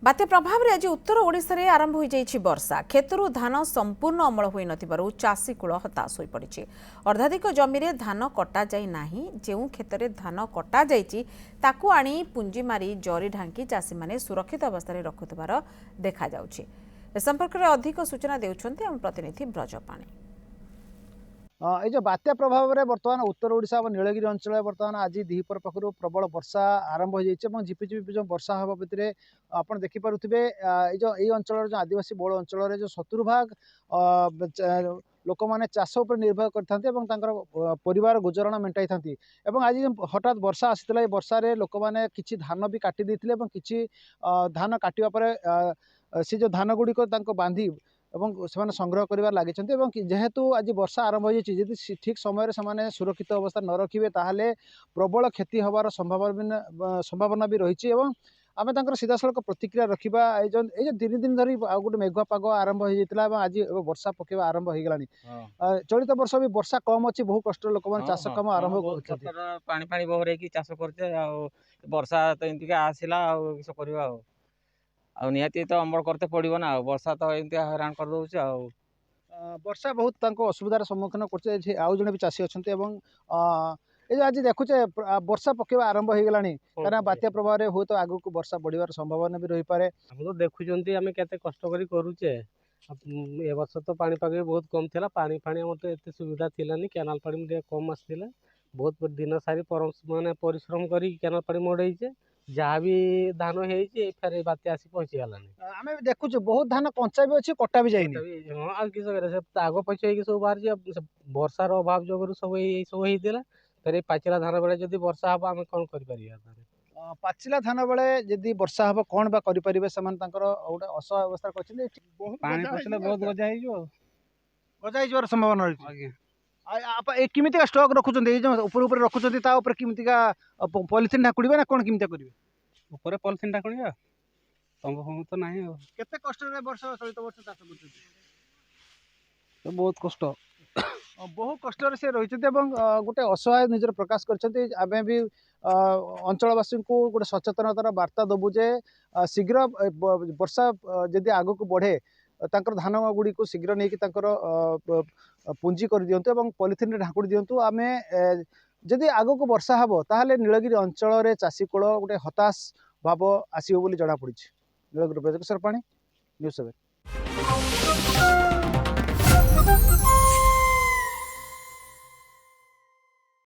बात्या प्रभाव रे आज उत्तर ओडिशा रे आरंभ हो जाइछि वर्षा। खेतरु धान संपूर्ण अमल होई नथिबारु चासी कूल हताश होई पड़िछि। अर्धाधिक जमी रे धान कटा जाई नाही। जेउ खेतरे धान कटा जाइछि ताकू आनी पुंजी मारी जरी ढांकी चासी माने सुरक्षित अवस्था रे रखुतबार देखा जाउछि। ए संपर्क रे अधिक सूचना देउछन्ते हम प्रतिनिधि ब्रजपाणी। ये जो बात्या प्रभाव में बर्तमान उत्तर ओडिशा और नीलगिरी अंचल बर्तमान आज दीपर पाखु प्रबल वर्षा आरंभ हो जाइए झिपिझिपि जो वर्षा हवा भितर आप देखिपे ये अंचल जो आदिवासी बहुल अंचल जो 70% लोक मैंने चाष उपर निर्भर करते परिवार गुजरण मेटाई था। आज हठात वर्षा आसी वर्षा लोक मैंने किसी धान भी काटी देते किसी धान काटिया से जो धान गुड़िक बांधी से संग्रह कर लगी जेहेतु आज वर्षा आरंभ हो ठीक समय से सुरक्षित अवस्था न रखिए ताहले प्रबल क्षति हबार संभावना भी रही। आम सीधा सड़क प्रतिक्रिया रखा ये तीन दिन धरी गोटे मेघुआ पाग आरंभ होता आज वर्षा पकेवा आरंभ हो गलानी। चलित वर्ष भी वर्षा कम अच्छी बहु कष्ट लोक चाष कम आरंभ पानी बहर चाष कर वर्षा तो एमती आसला निहाती तो अमल करते पड़ो ना वर्षा तो एमती हैरान कर दौर वर्षा बहुत असुविधार सम्मुखीन कर आउ जड़े भी चाषी अच्छा ये आज देखुचे वर्षा पकेवा आरंभ हो गलानी कारण बात्या प्रभाव में हूँ तो आगु को वर्षा बढ़िया संभावना भी रही पारे। हम तो देखुं आम के कष्ट करुचे ए वर्ष तो पानीपाग भी बहुत कम था पानी आम तो एत सुविधा थी केनाल पानी कम आसाला बहुत दिन सारी माने परिश्रम कर केनाल पानी मड़े जहाँ भी धान होर बात्या आसी पहुँची गलानी। आम देखुचे बहुत धान कंचा भी अच्छी कटा भी जाए हाँ किस आग पछ सब बाहर वर्षार अभाव जो सब होता फिर पाचिला धान बेले जब वर्षा हम आम कौन कर पाचिला धान बेले जदि वर्षा हम कौन बा करें गोटे असहाय अवस्था पानी पशिले बहुत गजा गजा हो संभावना रही। किमितिका स्टॉक रखुच्च रखुच्च किमितिका पॉलिथिन ढाकुड़े ना कौन किमितिका करेंगे ऊपर पॉलिथिन ढाकुड़िया संभव तो नहीं केते कष्ट रे वर्ष चलित वर्ष चाष तो बहुत कष्ट बहु कष्ट से रही गोटे असहाय निजर प्रकाश कर भी अंचलवासी को गोटे सचेतनतार वार्ता दबु जे शीघ्र वर्षा जदि आग को बढ़े धान गुड़ी को शीघ्र नहीं पुंजी कर दिंतु पॉलिथिन ढाकुड़ी दिंतु आम जदि आग को वर्षा हम ताहले नीलगिरी अंचल चाषी कूल गोटे हताश भाव आसो जना पड़ी। नीलगिरी ब्रजकिशोर पाणी न्यूज़ 7।